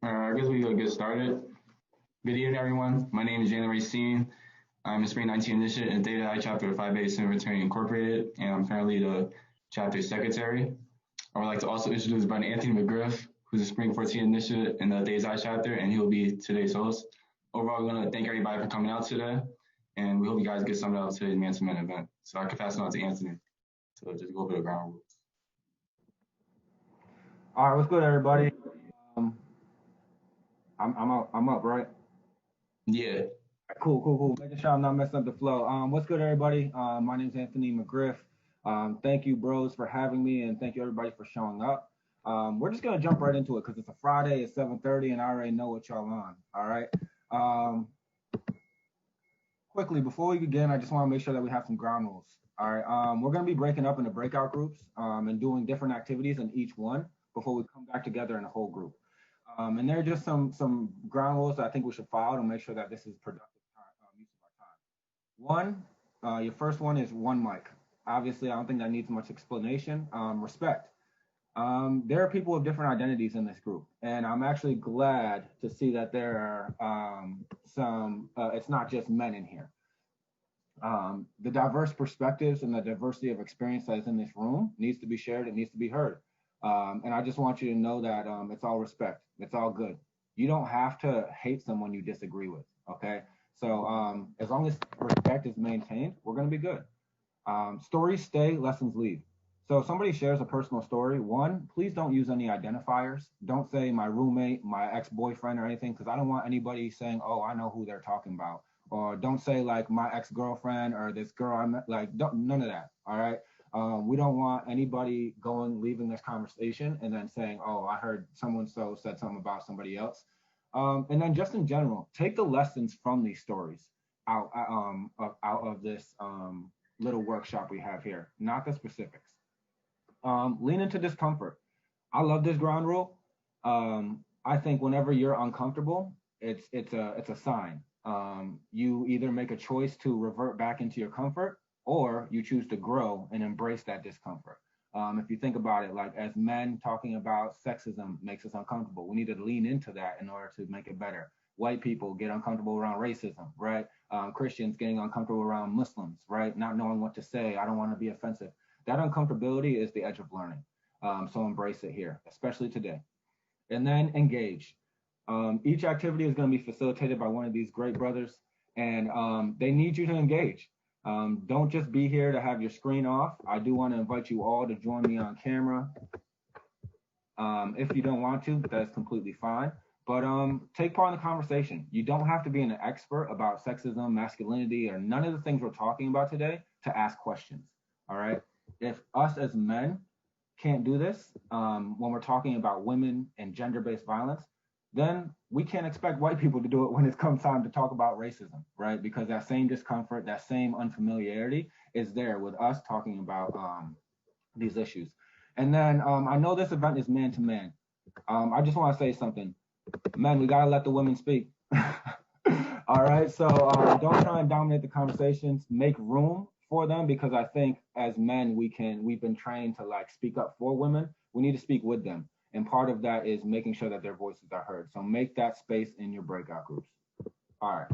I guess we could get started. Good evening, everyone. My name is January Steen. I'm a Spring 19 Initiate in Data I Chapter of Phi Beta Sigma Fraternity Incorporated, and I'm currently the chapter secretary. I would like to also introduce Brother Anthony McGriff, who's a Spring 14 Initiate in the Data I chapter, and he will be today's host. Overall, we want to thank everybody for coming out today, and we hope you guys get something out of today's Man to Man event. So I can pass it on to Anthony to just go over the ground rules. All right, what's good, everybody? Um, I'm up, right? Yeah. Cool. Making sure I'm not messing up the flow. What's good, everybody? My name's Anthony McGriff. Thank you, bros, for having me, and thank you, everybody, for showing up. We're just gonna jump right into it because it's a Friday, it's 7:30, and I already know what y'all on. All right. Um, Quickly before we begin, I just want to make sure that we have some ground rules. All right. We're gonna be breaking up into breakout groups and doing different activities in each one before we come back together in a whole group. And there are just some ground rules that I think we should follow to make sure that this is productive use of our time. One, your first one is one mic. Obviously, I don't think that needs much explanation. Respect. There are people with different identities in this group, and I'm actually glad to see that there are it's not just men in here. The diverse perspectives and the diversity of experience that is in this room needs to be shared, it needs to be heard. And I just want you to know that it's all respect, it's all good. You don't have to hate someone you disagree with, okay? So as long as respect is maintained, we're gonna be good. Stories stay, lessons leave. So if somebody shares a personal story, one, please don't use any identifiers. Don't say my roommate, my ex-boyfriend or anything, because I don't want anybody saying, oh, I know who they're talking about. Or don't say like my ex-girlfriend or this girl I met, like none of that, all right? We don't want anybody leaving this conversation and then saying, oh, I heard someone so said something about somebody else. And then just in general, take the lessons from these stories out of this little workshop we have here, not the specifics. Lean into discomfort. I love this ground rule. I think whenever you're uncomfortable, it's a sign. You either make a choice to revert back into your comfort, or you choose to grow and embrace that discomfort. If you think about it, like as men talking about sexism makes us uncomfortable, we need to lean into that in order to make it better. White people get uncomfortable around racism, right? Christians getting uncomfortable around Muslims, right? Not knowing what to say. I don't want to be offensive. That uncomfortability is the edge of learning. So embrace it here, especially today. And then engage. Each activity is going to be facilitated by one of these great brothers, and they need you to engage. Don't just be here to have your screen off. I do want to invite you all to join me on camera. If you don't want to, that's completely fine. But take part in the conversation. You don't have to be an expert about sexism, masculinity, or none of the things we're talking about today to ask questions. All right. If us as men can't do this when we're talking about women and gender-based violence, then we can't expect white people to do it when it comes time to talk about racism, right? Because that same discomfort, that same unfamiliarity is there with us talking about these issues. And then I know this event is man to man. I just want to say something. Men, we gotta let the women speak. All right, so don't try and dominate the conversations. Make room for them, because I think as men we've been trained to like speak up for women. We need to speak with them, and part of that is making sure that their voices are heard. So make that space in your breakout groups. All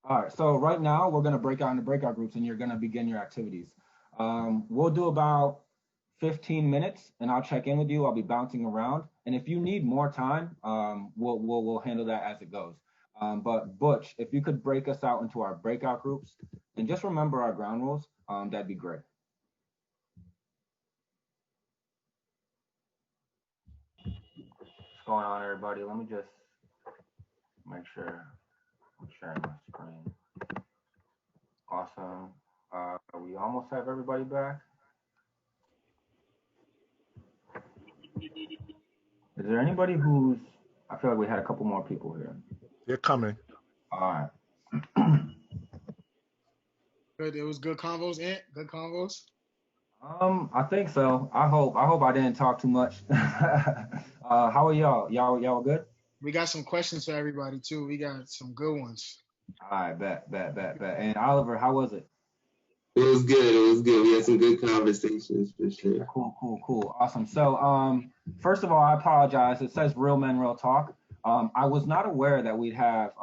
right, so right now we're gonna break out into breakout groups, and you're gonna begin your activities. We'll do about 15 minutes, and I'll check in with you. I'll be bouncing around, and if you need more time, we'll handle that as it goes. But Butch, if you could break us out into our breakout groups, and just remember our ground rules, that'd be great. What's going on, everybody? Let me just make sure I'm sharing my screen. Awesome. We almost have everybody back. Is there anybody who's, I feel like we had a couple more people here. They're coming. All right. Good. It was good convos, Ant. Good convos. I think so. I hope I didn't talk too much. How are y'all? Y'all good? We got some questions for everybody too. We got some good ones. All right, bet. And Oliver, how was it? It was good. It was good. We had some good conversations for sure. Cool. Awesome. So, first of all, I apologize. It says Real Men, Real Talk. I was not aware that we'd have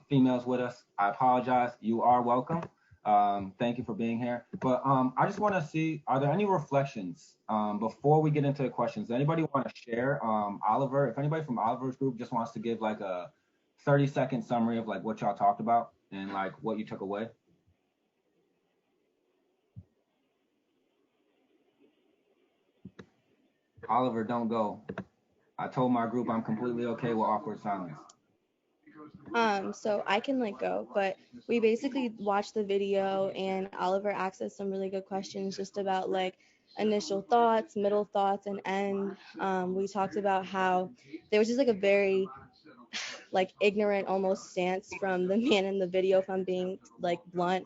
females with us. I apologize. You are welcome. Thank you for being here. But I just want to see, are there any reflections before we get into the questions? Does anybody want to share? Oliver, if anybody from Oliver's group just wants to give like a 30-second summary of like what y'all talked about and like what you took away. Oliver, don't go. I told my group I'm completely okay with awkward silence. So I can like go, but we basically watched the video and Oliver asked us some really good questions just about like initial thoughts, middle thoughts, and end. We talked about how there was just like a very like ignorant almost stance from the man in the video, if I'm being like blunt.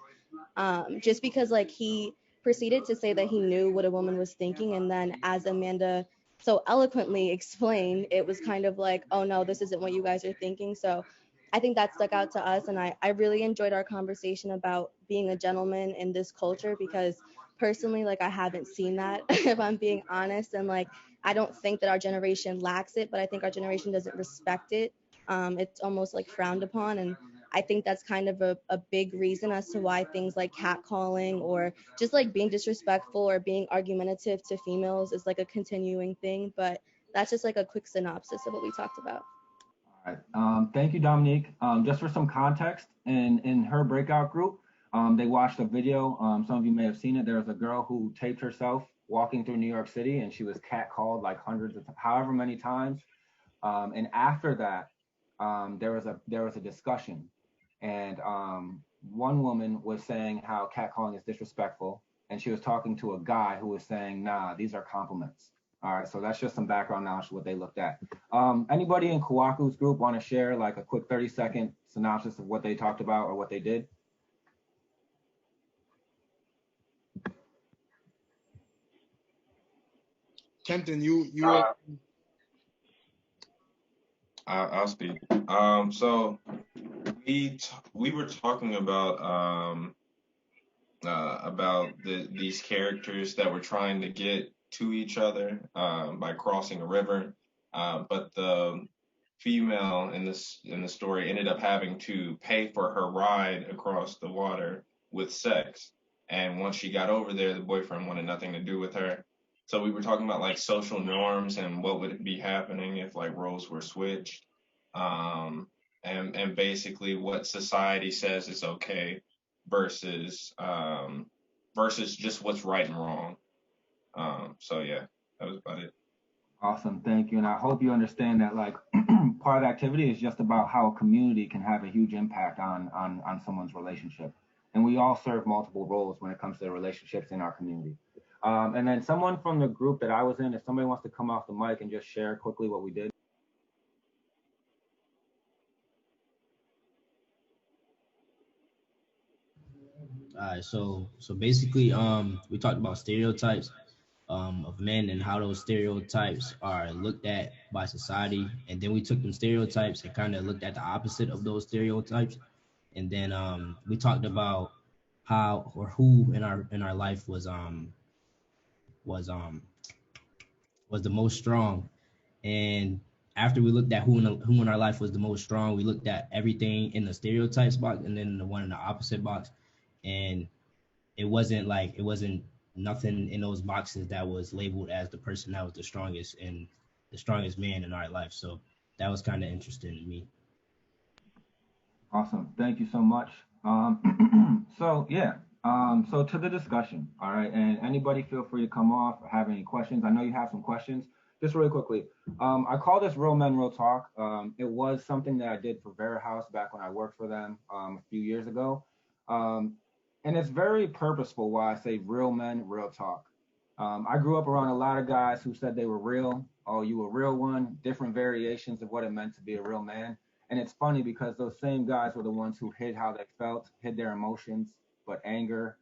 Just because like he proceeded to say that he knew what a woman was thinking, and then as Amanda so eloquently explained, it was kind of like, oh no, this isn't what you guys are thinking. So I think that stuck out to us, and I really enjoyed our conversation about being a gentleman in this culture, because personally, like I haven't seen that if I'm being honest, and like I don't think that our generation lacks it, but I think our generation doesn't respect it. It's almost like frowned upon, and I think that's kind of a big reason as to why things like catcalling or just like being disrespectful or being argumentative to females is like a continuing thing. But that's just like a quick synopsis of what we talked about. All right. Thank you, Dominique. Just for some context, in her breakout group, they watched a video. Some of you may have seen it. There was a girl who taped herself walking through New York City, and she was catcalled like hundreds of, however many times. And after that, there was a discussion, and one woman was saying how catcalling is disrespectful, and she was talking to a guy who was saying, "Nah, these are compliments." All right, so that's just some background knowledge of what they looked at. Anybody in Kwaku's group want to share like a quick 30-second synopsis of what they talked about or what they did? Kenton, you I'll speak. So we were talking about these characters that were trying to get to each other by crossing a river, but the female in the story ended up having to pay for her ride across the water with sex. And once she got over there, the boyfriend wanted nothing to do with her. So we were talking about like social norms and what would be happening if like roles were switched, and basically what society says is okay versus versus just what's right and wrong. So yeah, that was about it. Awesome, thank you. And I hope you understand that like part of the activity is just about how a community can have a huge impact on someone's relationship. And we all serve multiple roles when it comes to the relationships in our community. And then someone from the group that I was in, if somebody wants to come off the mic and just share quickly what we did. All right, so basically, we talked about stereotypes of men and how those stereotypes are looked at by society, and then we took them stereotypes and kind of looked at the opposite of those stereotypes, and then we talked about how or who in our life was was the most strong, and after we looked at who in our life was the most strong, we looked at everything in the stereotypes box and then the one in the opposite box, and it wasn't nothing in those boxes that was labeled as the person that was the strongest and the strongest man in our life. So that was kind of interesting to me. Awesome, thank you so much. So yeah, so to the discussion, all right, and anybody feel free to come off or have any questions. I know you have some questions. Just really quickly, I call this Real Men, Real Talk. It was something that I did for Vera House back when I worked for them a few years ago. And it's very purposeful why I say real men, real talk. I grew up around a lot of guys who said they were real. Oh, you a real one, different variations of what it meant to be a real man. And it's funny because those same guys were the ones who hid how they felt, hid their emotions, but anger.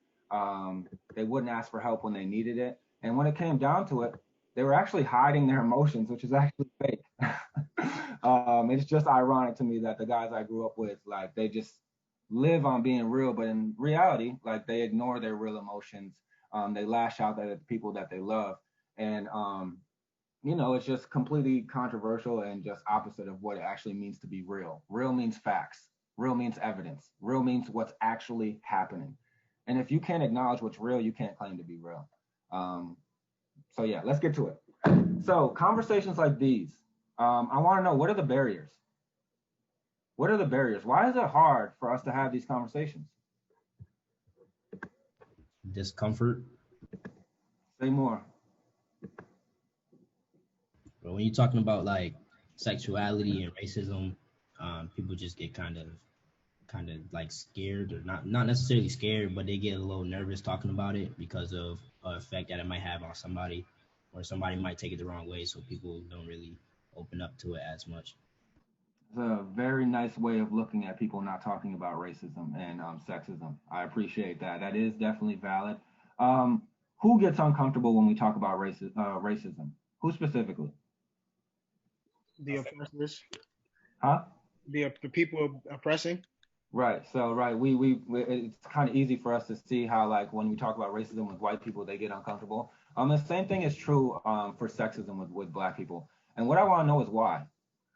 They wouldn't ask for help when they needed it. And when it came down to it, they were actually hiding their emotions, which is actually fake. It's just ironic to me that the guys I grew up with, like, they just live on being real, but in reality, like they ignore their real emotions. They lash out at the people that they love, and it's just completely controversial and just opposite of what it actually means to be real. Real means facts. Real means evidence. Real means what's actually happening. And if you can't acknowledge what's real, you can't claim to be real. So yeah, let's get to it. So conversations like these, I want to know, what are the barriers? What are the barriers? Why is it hard for us to have these conversations? Discomfort. Say more. But when you're talking about like sexuality and racism, people just get kind of like scared, or not necessarily scared, but they get a little nervous talking about it because of a effect that it might have on somebody, or somebody might take it the wrong way. So people don't really open up to it as much. It's a very nice way of looking at people not talking about racism and sexism. I appreciate that. That is definitely valid. Who gets uncomfortable when we talk about racism? Who specifically? The oppressors, Huh? the people oppressing. Right. So right, we it's kind of easy for us to see how, like, when we talk about racism with white people, they get uncomfortable. The same thing is true for sexism with black people. And what I want to know is why.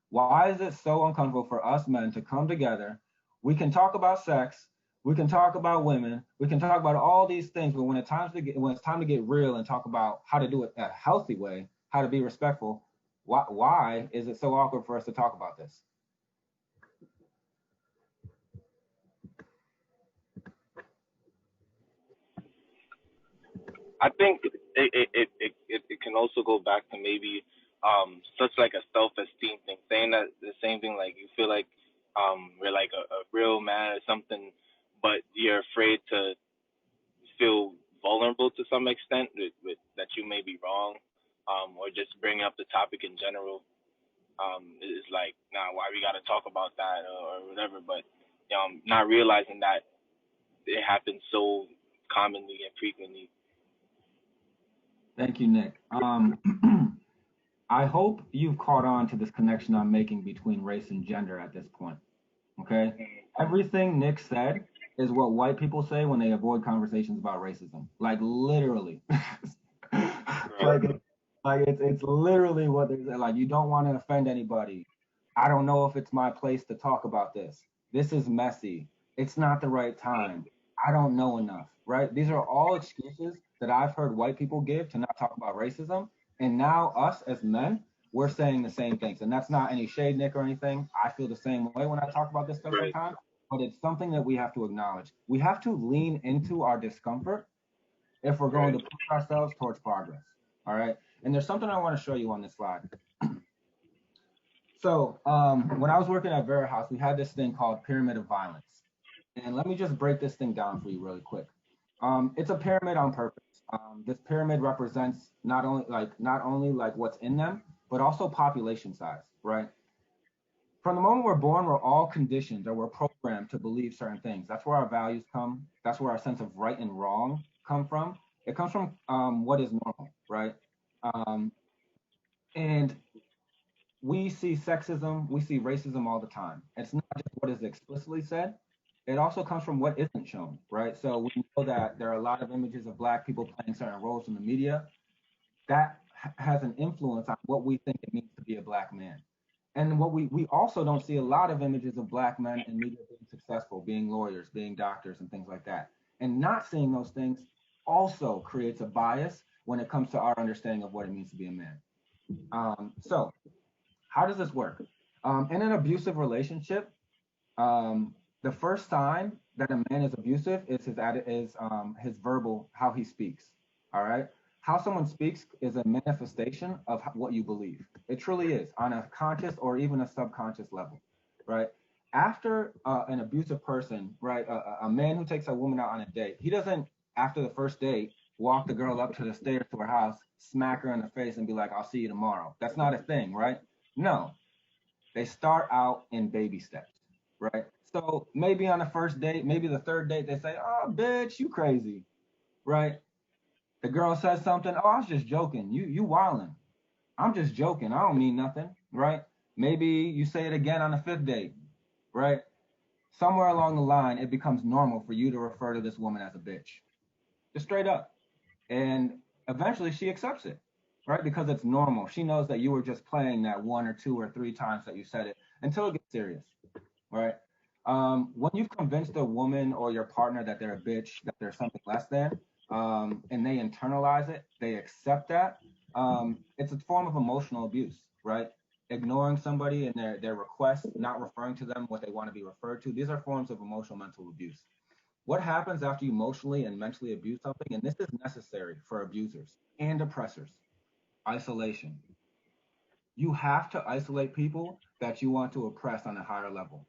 Why is it so uncomfortable for us men to come together? We can talk about sex, we can talk about women, we can talk about all these things, but when it's time to get real and talk about how to do it a healthy way, how to be respectful, why is it so awkward for us to talk about this? I think it can also go back to maybe such like a self-esteem thing, saying that the same thing, like you feel like you're like a real man or something, but you're afraid to feel vulnerable to some extent with that you may be wrong, or just bring up the topic in general. Is like, nah, why we got to talk about that, or whatever, but not realizing that it happens so commonly and frequently. Thank you, Nick. I hope you've caught on to this connection I'm making between race and gender at this point. Okay? Everything Nick said is what white people say when they avoid conversations about racism. Like literally. It's literally what they say. Like, you don't want to offend anybody. I don't know if it's my place to talk about this. This is messy. It's not the right time. I don't know enough, right? These are all excuses that I've heard white people give to not talk about racism. And now us as men, we're saying the same things. And that's not any shade, Nick, or anything. I feel the same way when I talk about this stuff Right. sometimes, but it's something that we have to acknowledge. We have to lean into our discomfort if we're going to push ourselves towards progress. All right. And there's something I want to show you on this slide. So when I was working at Vera House, we had this thing called pyramid of violence. And let me just break this thing down for you really quick. It's a pyramid on purpose. This pyramid represents not only like what's in them, but also population size, right? From the moment we're born, we're all conditioned, or we're programmed to believe certain things. That's where our values come. That's where our sense of right and wrong come from. It comes from what is normal, right? And we see sexism, we see racism all the time. It's not just what is explicitly said. It also comes from what isn't shown, right? So we know that there are a lot of images of black people playing certain roles in the media. That has an influence on what we think it means to be a black man. And what we also don't see a lot of images of black men in media being successful, being lawyers, being doctors, and things like that. And not seeing those things also creates a bias when it comes to our understanding of what it means to be a man. So how does this work? In an abusive relationship, the first sign that a man is abusive is his verbal, how he speaks. All right. How someone speaks is a manifestation of what you believe. It truly is, on a conscious or even a subconscious level, right? After an abusive person, right, a man who takes a woman out on a date, he doesn't, after the first date, walk the girl up to the stairs to her house, smack her in the face, and be like, "I'll see you tomorrow." That's not a thing, right? No, they start out in baby steps, right? So maybe on the first date, maybe the third date, they say, "Oh, bitch, you crazy," right? The girl says something, "Oh, I was just joking. You wildin'. I'm just joking. I don't mean nothing," right? Maybe you say it again on the fifth date, right? somewhere along the line, it becomes normal for you to refer to this woman as a bitch, just straight up. And eventually she accepts it, right? Because it's normal. She knows that you were just playing that 1 or 2 or 3 times that you said it until it gets serious, right? When you've convinced a woman or your partner that they're a bitch, that they're something less than, and they internalize it, they accept that, it's a form of emotional abuse, right? Ignoring somebody and their requests, not referring to them what they want to be referred to. These are forms of emotional mental abuse. What happens after you emotionally and mentally abuse something, and this is necessary for abusers and oppressors? Isolation. You have to isolate people that you want to oppress on a higher level.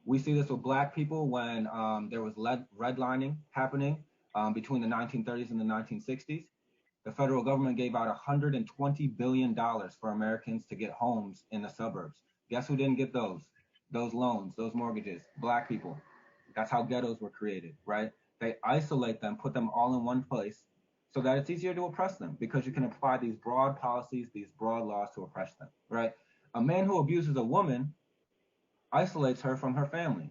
We see this with Black people when there was redlining happening between the 1930s and the 1960s. The federal government gave out $120 billion for Americans to get homes in the suburbs. Guess who didn't get those? Those loans, those mortgages? Black people. That's how ghettos were created, right? They isolate them, put them all in one place so that it's easier to oppress them because you can apply these broad policies, these broad laws to oppress them, right? A man who abuses a woman isolates her from her family,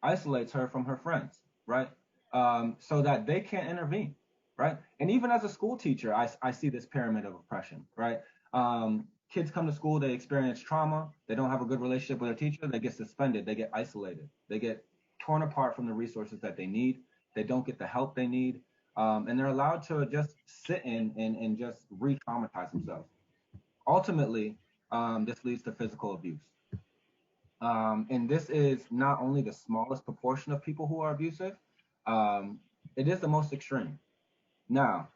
isolates her from her friends, right? So that they can't intervene, right? And even as a school teacher, I see this pyramid of oppression, right? Kids come to school, they experience trauma, they don't have a good relationship with their teacher, they get suspended, they get isolated, they get torn apart from the resources that they need, they don't get the help they need, and they're allowed to just sit in and just re-traumatize themselves. Ultimately, this leads to physical abuse. And this is not only the smallest proportion of people who are abusive, it is the most extreme. Now,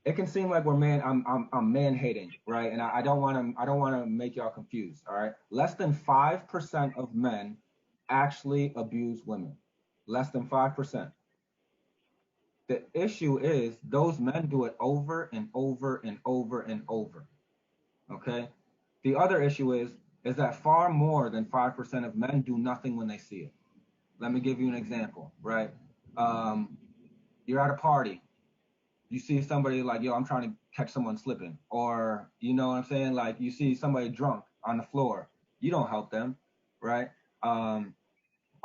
it can seem like I'm man hating, right? And I don't want to make y'all confused, all right? Less than 5% of men actually abuse women. Less than 5%. The issue is those men do it over and over and over and over. Okay? The other issue is that far more than 5% of men do nothing when they see it. Let me give you an example, right? You're at a party. You see somebody like, yo, I'm trying to catch someone slipping. Or, you know what I'm saying? Like, you see somebody drunk on the floor. You don't help them, right?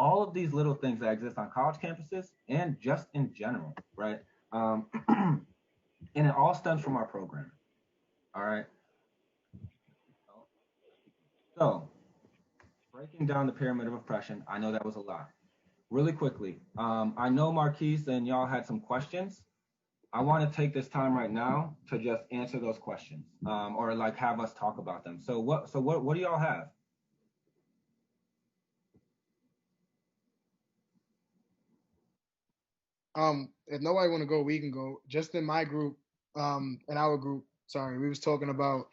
All of these little things that exist on college campuses and just in general, right? And it all stems from our program, all right? So, breaking down the pyramid of oppression, I know that was a lot. Really quickly, I know Marquise and y'all had some questions. I want to take this time right now to just answer those questions, or like have us talk about them. So what do y'all have? If nobody want to go, we can go. Just in my group, in our group, sorry, we was talking about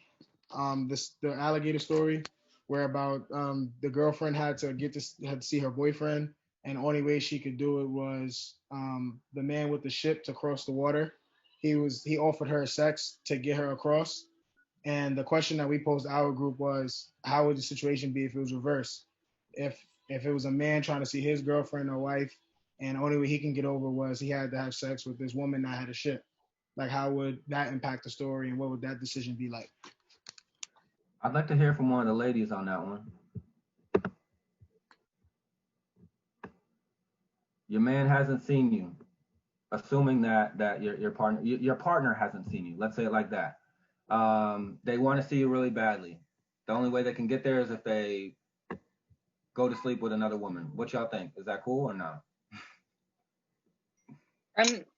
the alligator story, where about the girlfriend had to see her boyfriend, and the only way she could do it was the man with the ship to cross the water. He offered her sex to get her across, and the question that we posed to our group was, how would the situation be if it was reversed? If it was a man trying to see his girlfriend or wife, and the only way he can get over was he had to have sex with this woman that had a ship. Like, how would that impact the story, and what would that decision be like? I'd like to hear from one of the ladies on that one. Your man hasn't seen you, assuming that your partner hasn't seen you. Let's say it like that. They want to see you really badly. The only way they can get there is if they go to sleep with another woman. What y'all think? Is that cool or not?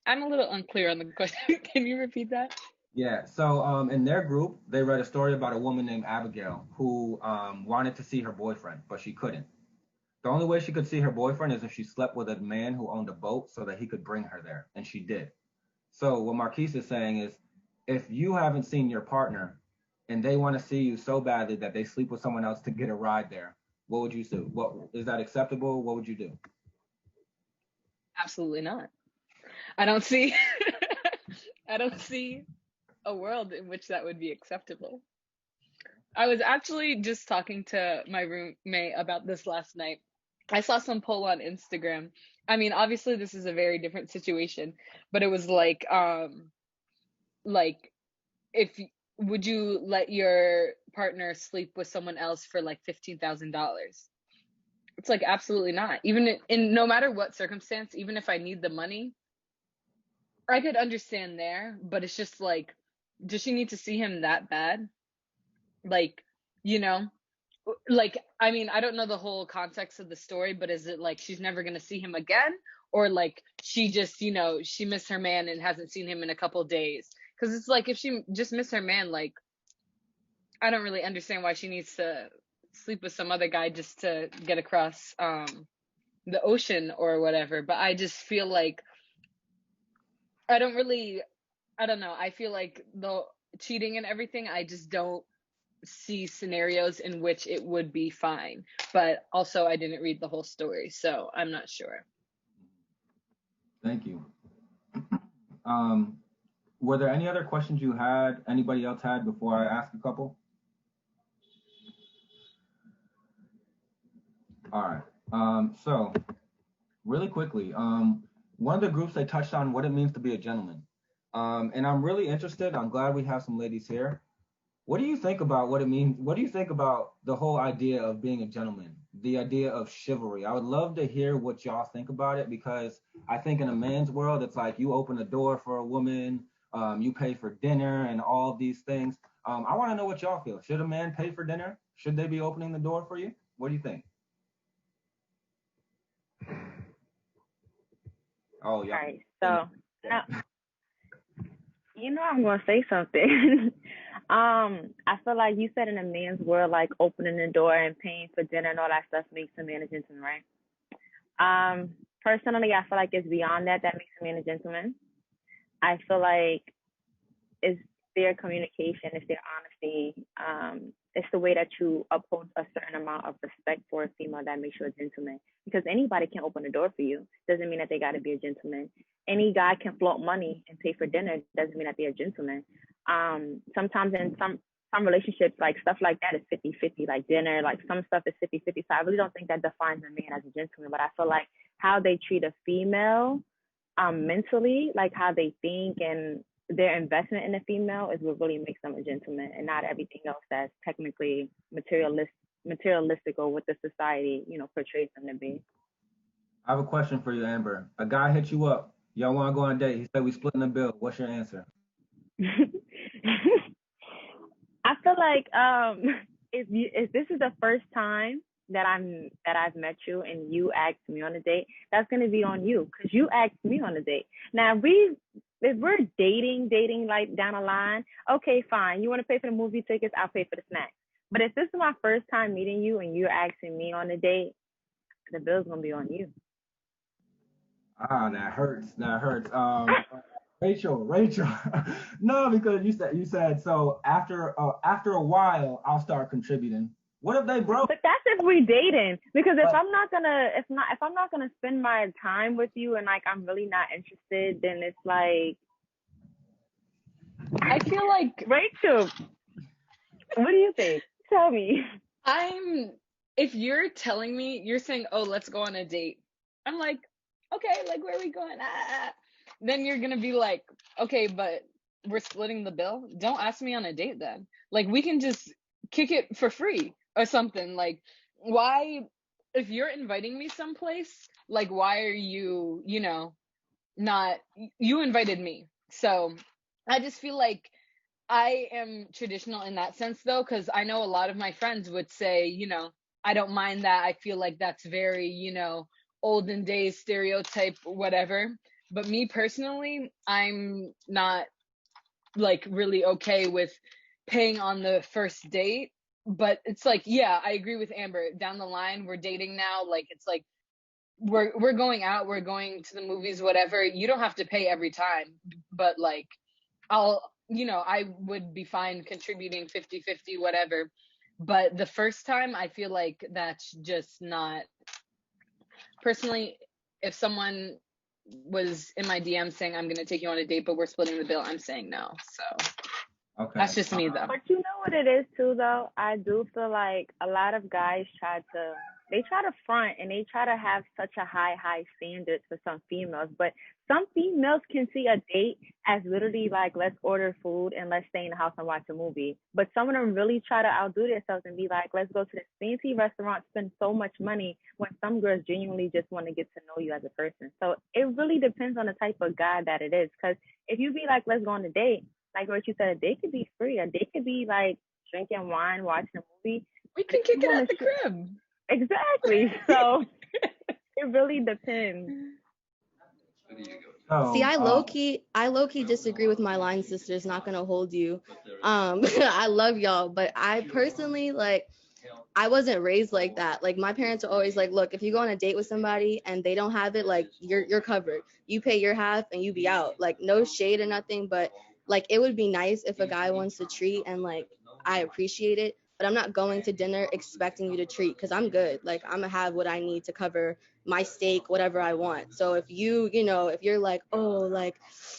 I'm a little unclear on the question. Can you repeat that? Yeah. So in their group, they read a story about a woman named Abigail who wanted to see her boyfriend, but she couldn't. The only way she could see her boyfriend is if she slept with a man who owned a boat so that he could bring her there, and she did. So what Marquise is saying is, if you haven't seen your partner and they want to see you so badly that they sleep with someone else to get a ride there, what would you do? What is that acceptable? What would you do? Absolutely not. I don't see I don't see a world in which that would be acceptable. I was actually just talking to my roommate about this last night. I saw some poll on Instagram. I mean, obviously this is a very different situation, but it was like if would you let your partner sleep with someone else for like $15,000? It's like, absolutely not. Even in no matter what circumstance, even if I need the money, I could understand there, but it's just like, does she need to see him that bad? Like, you know, like, I mean, I don't know the whole context of the story, but is it like she's never gonna see him again? Or like she just, you know, she missed her man and hasn't seen him in a couple days? Because it's like, if she just missed her man, like, I don't really understand why she needs to sleep with some other guy just to get across the ocean or whatever. But I just feel like I don't know. I feel like the cheating and everything, I just don't see scenarios in which it would be fine. But also, I didn't read the whole story, so I'm not sure. Thank you. Were there any other questions you had, anybody else had before I ask a couple? All right. So really quickly, one of the groups they touched on what it means to be a gentleman. And I'm really interested. I'm glad we have some ladies here. What do you think about what it means? What do you think about the whole idea of being a gentleman? The idea of chivalry? I would love to hear what y'all think about it, because I think in a man's world, it's like you open a door for a woman, you pay for dinner and all of these things. I want to know what y'all feel. Should a man pay for dinner? Should they be opening the door for you? What do you think? Oh, yeah. All right, so now, I'm gonna say something. I feel like you said in a man's world, like opening the door and paying for dinner and all that stuff makes a man a gentleman, right? Personally, I feel like it's beyond that. That makes a man a gentleman. I feel like it's their communication, it's their honesty, it's the way that you uphold a certain amount of respect for a female that makes you a gentleman. Because anybody can open the door for you. Doesn't mean that they got to be a gentleman. Any guy can flaunt money and pay for dinner. Doesn't mean that they're a gentleman. Sometimes in some relationships, like stuff like that is 50-50, like dinner, like some stuff is 50-50. So I really don't think that defines a man as a gentleman. But I feel like how they treat a female mentally, like how they think and their investment in a female is what really makes them a gentleman, and not everything else that's technically materialistic or what the society, portrays them to be. I have a question for you, Amber. A guy hit you up. Y'all want to go on a date. He said we splitting the bill. What's your answer? I feel like if this is the first time that I've met you and you asked me on a date, that's gonna be on you, because you asked me on a date. Now if we're dating like down the line, okay, fine. You want to pay for the movie tickets, I'll pay for the snacks. But if this is my first time meeting you and you're asking me on a date, the bill's gonna be on you. Ah, that hurts. Rachel. No, because you said so after a while I'll start contributing. What if they broke? But that's if we dating. Because if I'm not gonna spend my time with you and like I'm really not interested, then it's like, I feel like, Rachel, what do you think? Tell me. If you're telling me, you're saying, oh, let's go on a date, I'm like, okay, like, where are we going? Then you're gonna be like, okay, but we're splitting the bill. Don't ask me on a date then. Like, we can just kick it for free or something. Like, why, if you're inviting me someplace, like, why are you, not, you invited me. So I just feel like I am traditional in that sense, though, because I know a lot of my friends would say, I don't mind that. I feel like that's very, olden days stereotype, whatever. But me personally, I'm not like really okay with paying on the first date. But it's like, yeah, I agree with Amber. Down the line, we're dating now. Like, it's like we're going out, we're going to the movies, whatever. You don't have to pay every time. But like, I would be fine contributing 50-50, whatever. But the first time, I feel like that's just not, personally, if someone was in my DM saying, I'm going to take you on a date, but we're splitting the bill, I'm saying no. So okay, that's just me, though. But you know what it is, too, though? I do feel like a lot of guys try to they try to front and they try to have such a high standards for some females, but some females can see a date as literally like, let's order food and let's stay in the house and watch a movie. But some of them really try to outdo themselves and be like, let's go to this fancy restaurant, spend so much money, when some girls genuinely just want to get to know you as a person. So it really depends on the type of guy that it is. Because if you be like, let's go on a date, like what you said, a date could be free. A date could be like drinking wine, watching a movie. We can kick it at the crib. Exactly. So it really depends. So, See, I low key disagree with my line sisters. Not gonna hold you. I love y'all, but I personally like. I wasn't raised like that. Like my parents are always like, look, if you go on a date with somebody and they don't have it, like you're covered. You pay your half and you be out. Like no shade or nothing, but like it would be nice if a guy wants to treat and like I appreciate it, but I'm not going to dinner expecting you to treat because I'm good. Like I'm gonna have what I need to cover my steak, whatever I want. So if if you're like, oh, like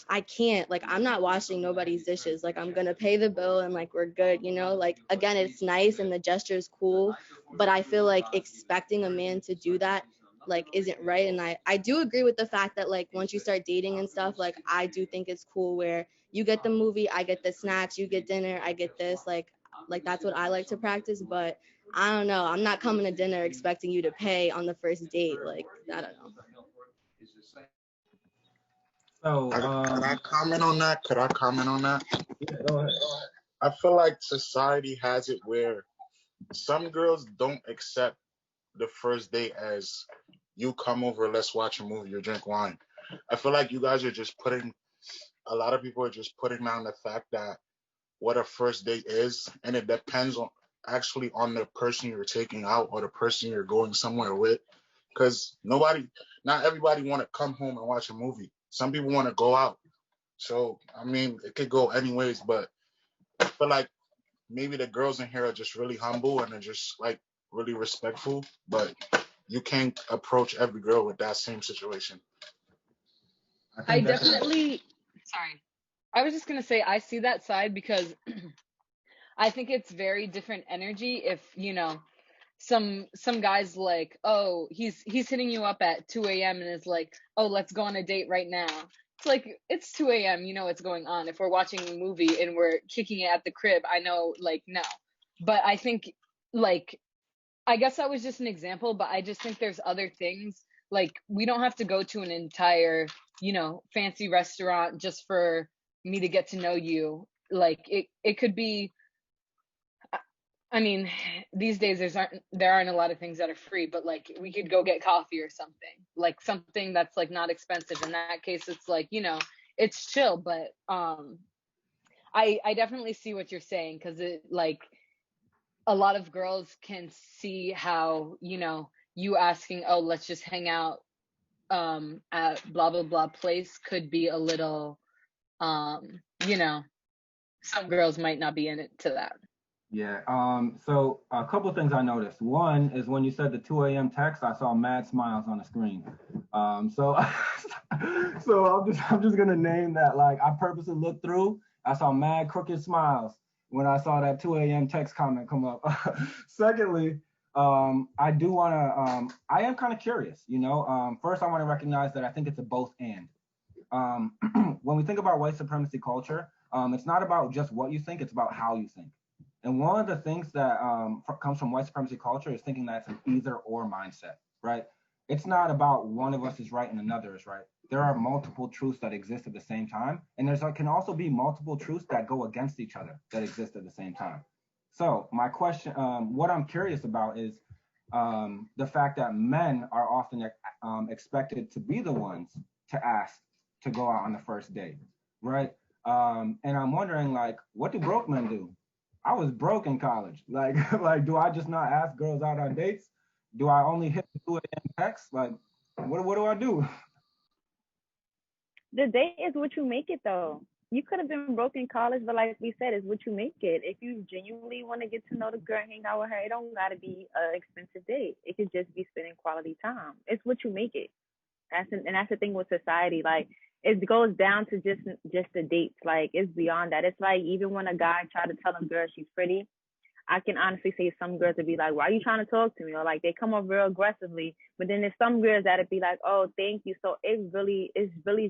I can't, like I'm not washing nobody's dishes. Like I'm gonna pay the bill and like we're good, Like again, it's nice and the gesture is cool, but I feel like expecting a man to do that like isn't right. And I do agree with the fact that like once you start dating and stuff, like I do think it's cool where you get the movie, I get the snacks, you get dinner, I get this, like that's what I like to practice. But I don't know, I'm not coming to dinner expecting you to pay on the first date. Like I don't know. so Could I comment on that? Could I comment on that? yeah, go ahead. I feel like society has it where some girls don't accept the first date as you come over, let's watch a movie or drink wine. I feel like you guys are just a lot of people are just putting down the fact that what a first date is, and it depends on actually on the person you're taking out or the person you're going somewhere with. Because not everybody want to come home and watch a movie. Some people want to go out. So, I mean, it could go anyways, but I feel like maybe the girls in here are just really humble and are just like really respectful, but you can't approach every girl with that same situation. I definitely, sorry. I was just going to say, I see that side because I think it's very different energy if, some guys like, oh, he's hitting you up at 2 a.m. and is like, oh, let's go on a date right now. It's like, it's 2 a.m., you know what's going on. If we're watching a movie and we're kicking it at the crib, I know, like, no. But I think, like, I guess that was just an example, but I just think there's other things. Like, we don't have to go to an entire, fancy restaurant just for me to get to know you. Like, it could be, I mean, these days there aren't a lot of things that are free, but like we could go get coffee or something, like something that's like not expensive. In that case, it's like, it's chill. But I definitely see what you're saying, because it like a lot of girls can see how, you asking, oh, let's just hang out at blah blah blah place could be a little some girls might not be in it to that. Yeah. So a couple of things I noticed. One is when you said the 2 a.m. text, I saw mad smiles on the screen. So I'm just gonna name that. Like I purposely looked through. I saw mad crooked smiles when I saw that 2 a.m. text comment come up. Secondly, I do wanna. I am kind of curious. First I want to recognize that I think it's a both and. When we think about white supremacy culture, it's not about just what you think; it's about how you think. And one of the things that comes from white supremacy culture is thinking that it's an either or mindset, right? It's not about one of us is right and another is right. There are multiple truths that exist at the same time. And can also be multiple truths that go against each other that exist at the same time. So my question, what I'm curious about is the fact that men are often expected to be the ones to ask to go out on the first date, right? And I'm wondering, like, what do broke men do? I was broke in college. Like, do I just not ask girls out on dates? Do I only hit the 2 a.m. text? Like, what do I do? The date is what you make it, though. You could have been broke in college, but like we said, it's what you make it. If you genuinely want to get to know the girl and hang out with her, it don't gotta be an expensive date. It could just be spending quality time. It's what you make it. And that's the thing with society. Like, it goes down to just the dates. Like, it's beyond that. It's like even when a guy try to tell a girl she's pretty, I can honestly say some girls would be like, why are you trying to talk to me? Or like they come up real aggressively. But then there's some girls that'd be like, oh, thank you. So it's really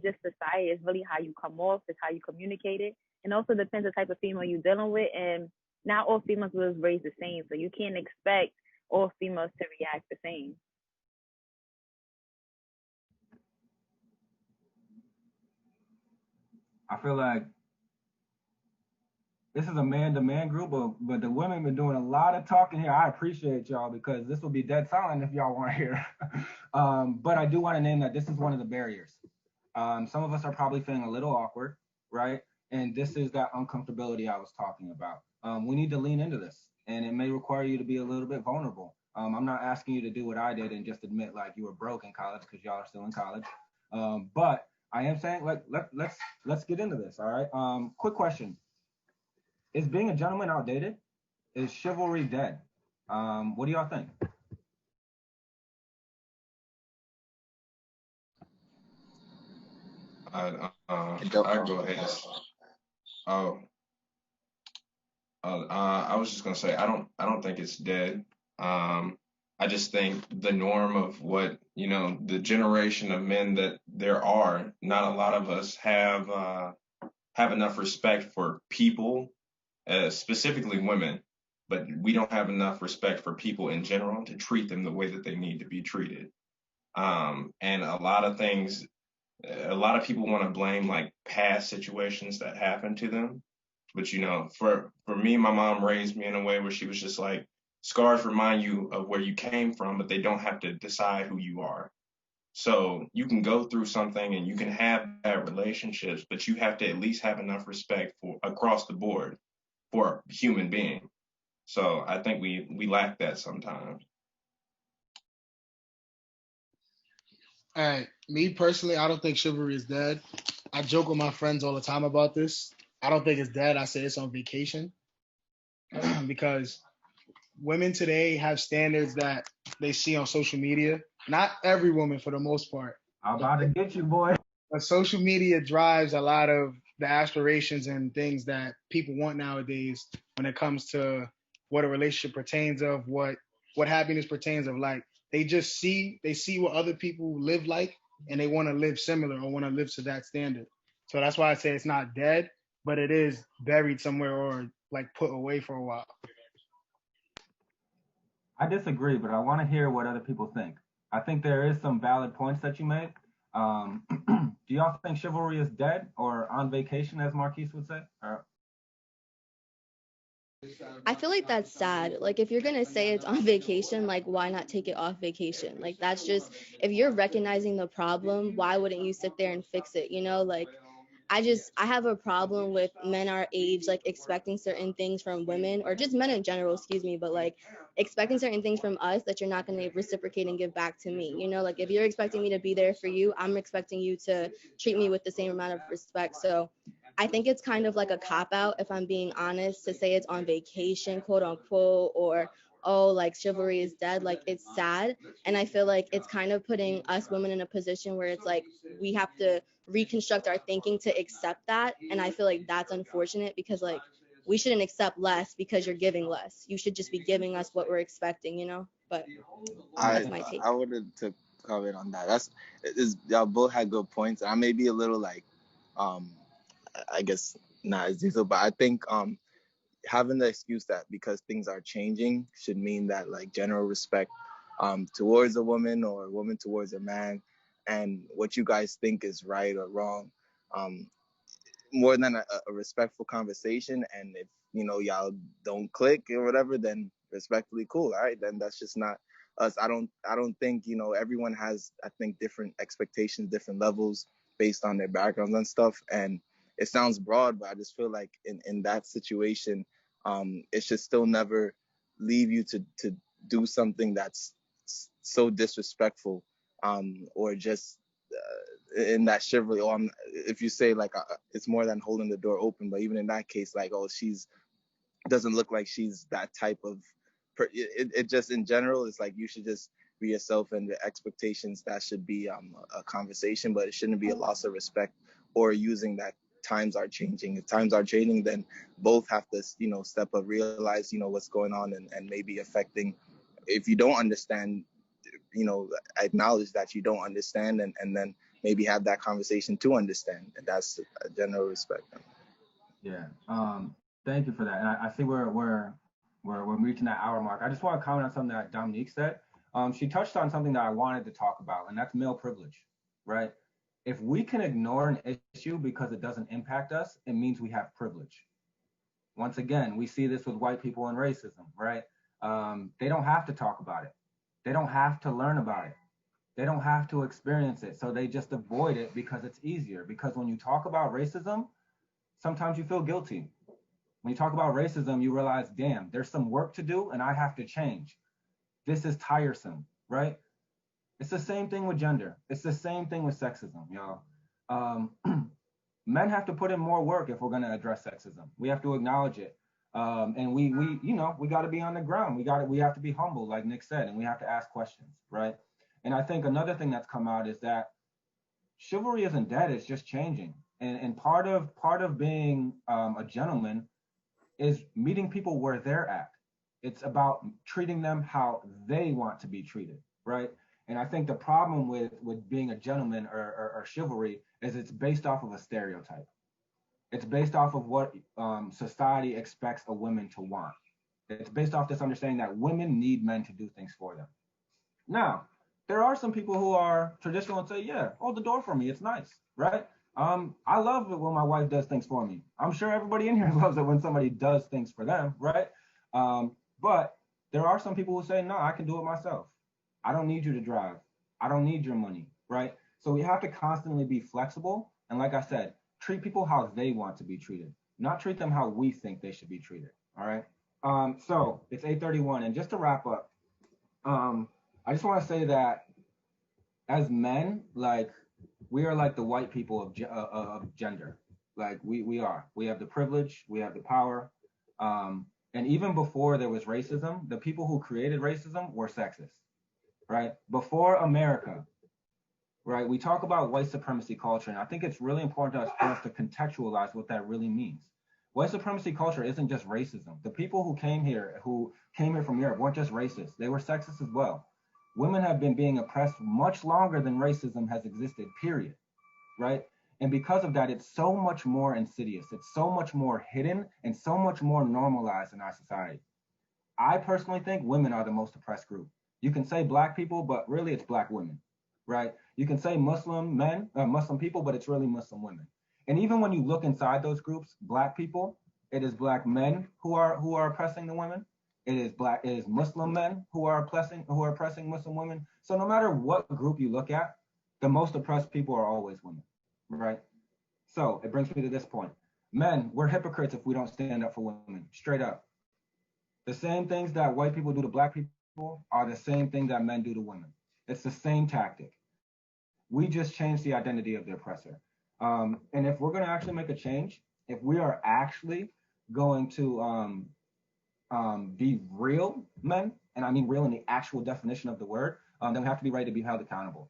just society. It's really how you come off. It's how you communicate it. And also depends the type of female you're dealing with. And not all females was raised the same. So you can't expect all females to react the same. I feel like this is a man-to-man group, but the women been doing a lot of talking here. I appreciate y'all because this will be dead silent if y'all weren't here. But I do want to name that this is one of the barriers. Some of us are probably feeling a little awkward, right? And this is that uncomfortability I was talking about. We need to lean into this, and it may require you to be a little bit vulnerable. I'm not asking you to do what I did and just admit like you were broke in college because y'all are still in college. But I am saying like let's get into this. All right. Quick question. Is being a gentleman outdated? Is chivalry dead? What do y'all think? I go ahead. Oh, I was just gonna say I don't think it's dead. I just think the norm of what the generation of men that there are, not a lot of us have enough respect for people, specifically women, but we don't have enough respect for people in general to treat them the way that they need to be treated. And a lot of things, a lot of people want to blame like past situations that happened to them. But for me, my mom raised me in a way where she was just like, scars remind you of where you came from, but they don't have to decide who you are. So you can go through something and you can have bad relationships, but you have to at least have enough respect for across the board for a human being. So I think we lack that sometimes. All right, me personally, I don't think chivalry is dead. I joke with my friends all the time about this. I don't think it's dead. I say it's on vacation because women today have standards that they see on social media. Not every woman, for the most part. I'm about to get you, boy. But social media drives a lot of the aspirations and things that people want nowadays when it comes to what a relationship pertains of, what happiness pertains of. Like they see what other people live like, and they want to live similar or want to live to that standard. So that's why I say it's not dead, but it is buried somewhere or like put away for a while. I disagree, but I want to hear what other people think. I think there is some valid points that you made. Do y'all think chivalry is dead or on vacation, as Marquise would say? I feel like that's sad. Like, if you're gonna say it's on vacation, like, why not take it off vacation? Like, that's just, if you're recognizing the problem, why wouldn't you sit there and fix it? Like, I have a problem with men our age, like, expecting certain things from women, or just men in general, excuse me, but like expecting certain things from us that you're not going to reciprocate and give back to me. Like, if you're expecting me to be there for you, I'm expecting you to treat me with the same amount of respect. So I think it's kind of like a cop out, if I'm being honest, to say it's on vacation, quote unquote, or oh, like chivalry is dead. Like, it's sad. And I feel like it's kind of putting us women in a position where it's like we have to reconstruct our thinking to accept that. And I feel like that's unfortunate because like we shouldn't accept less because you're giving less. You should just be giving us what we're expecting, But that's my take. I wanted to comment on that. Y'all both had good points. I may be a little like I guess not as detailed, but I think having the excuse that because things are changing should mean that like general respect towards a woman or a woman towards a man and what you guys think is right or wrong, more than a respectful conversation. And if y'all don't click or whatever, then respectfully cool. All right, then that's just not us. I don't think everyone has, I think, different expectations, different levels based on their backgrounds and stuff. And it sounds broad, but I just feel like in that situation, it should still never leave you to do something that's so disrespectful, or just in that chivalry. Or if you say like it's more than holding the door open, but even in that case, like, oh, she's doesn't look like she's that type of. It just in general, it's like you should just be yourself, and the expectations that should be a conversation, but it shouldn't be a loss of respect or using that times are changing. If times are changing, then both have to, step up, realize, what's going on, and maybe affecting. If you don't understand, acknowledge that you don't understand, and then maybe have that conversation to understand. And that's a general respect. Yeah. Thank you for that. And I see we're reaching that hour mark. I just want to comment on something that Dominique said. She touched on something that I wanted to talk about, and that's male privilege, right? If we can ignore an issue because it doesn't impact us, it means we have privilege. Once again, we see this with white people and racism, right? They don't have to talk about it. They don't have to learn about it. They don't have to experience it. So they just avoid it because it's easier. Because when you talk about racism, sometimes you feel guilty. When you talk about racism, you realize, damn, there's some work to do and I have to change. This is tiresome, right? It's the same thing with gender. It's the same thing with sexism, y'all. Men have to put in more work if we're going to address sexism. We have to acknowledge it. And we got to be on the ground. We have to be humble, like Nick said, and we have to ask questions, right? And I think another thing that's come out is that chivalry isn't dead, it's just changing. And part of being a gentleman is meeting people where they're at. It's about treating them how they want to be treated, right? And I think the problem with being a gentleman or chivalry is it's based off of a stereotype. It's based off of what society expects a woman to want. It's based off this understanding that women need men to do things for them. Now, there are some people who are traditional and say, yeah, hold the door for me, it's nice, right? I love it when my wife does things for me. I'm sure everybody in here loves it when somebody does things for them, right? But there are some people who say, no, I can do it myself. I don't need you to drive. I don't need your money, right? So we have to constantly be flexible. And like I said, treat people how they want to be treated, not treat them how we think they should be treated, all right? So it's 8:31, and just to wrap up, I just want to say that as men, like, we are like the white people of gender. Like we are. We have the privilege, we have the power. And even before there was racism, the people who created racism were sexist, right? Before America, right? We talk about white supremacy culture, and I think it's really important for us to contextualize what that really means. White supremacy culture isn't just racism. The people who came here from Europe weren't just racist. They were sexist as well. Women have been being oppressed much longer than racism has existed, period, right? And because of that, it's so much more insidious. It's so much more hidden and so much more normalized in our society. I personally think women are the most oppressed group. You can say black people, but really it's black women, right? You can say Muslim men, Muslim people, but it's really Muslim women. And even when you look inside those groups, black people, it is black men who are oppressing the women. It is Muslim men who are oppressing Muslim women. So no matter what group you look at, the most oppressed people are always women, right? So it brings me to this point. Men, we're hypocrites if we don't stand up for women, straight up. The same things that white people do to black people are the same thing that men do to women. It's the same tactic. We just change the identity of the oppressor. And if we're going to actually make a change, if we are actually going to be real men, and I mean real in the actual definition of the word, then we have to be ready to be held accountable.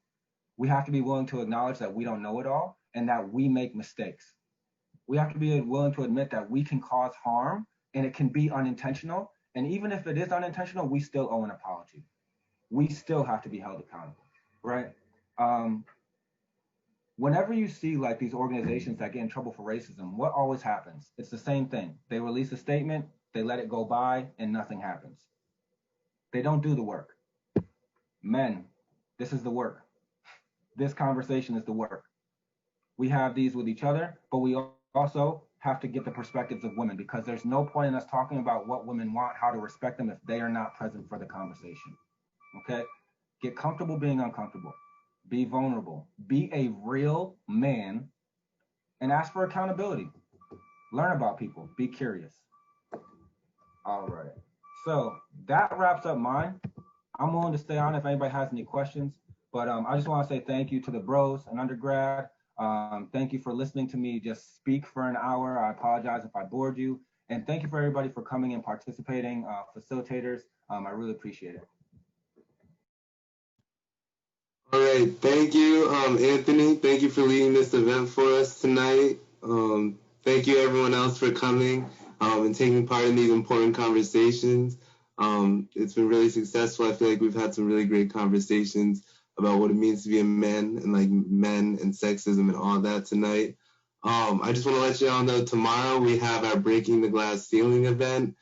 We have to be willing to acknowledge that we don't know it all and that we make mistakes. We have to be willing to admit that we can cause harm and it can be unintentional. And even if it is unintentional, we still owe an apology. We still have to be held accountable, right? Whenever you see like these organizations that get in trouble for racism, what always happens? It's the same thing. They release a statement, they let it go by, and nothing happens. They don't do the work. Men, this is the work. This conversation is the work. We have these with each other, but we also have to get the perspectives of women, because there's no point in us talking about what women want, how to respect them, if they are not present for the conversation. Okay? Get comfortable being uncomfortable. Be vulnerable. Be a real man and ask for accountability. Learn about people. Be curious. All right. So that wraps up mine. I'm willing to stay on if anybody has any questions, but I just want to say thank you to the bros and undergrad. Thank you for listening to me just speak for an hour. I apologize if I bored you. And thank you for everybody for coming and participating, facilitators. I really appreciate it. All right, thank you, Anthony. Thank you for leading this event for us tonight. Thank you everyone else for coming and taking part in these important conversations. It's been really successful. I feel like we've had some really great conversations about what it means to be a man and like men and sexism and all that tonight. I just want to let you all know tomorrow we have our Breaking the Glass Ceiling event.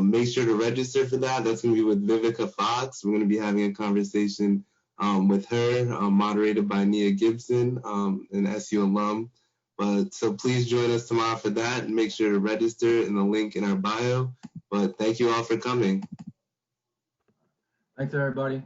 Make sure to register for that. That's going to be with Vivica Fox. We're going to be having a conversation with her, moderated by Nia Gibson, an SU alum. But so please join us tomorrow for that and make sure to register in the link in our bio. But thank you all for coming. Thanks, everybody.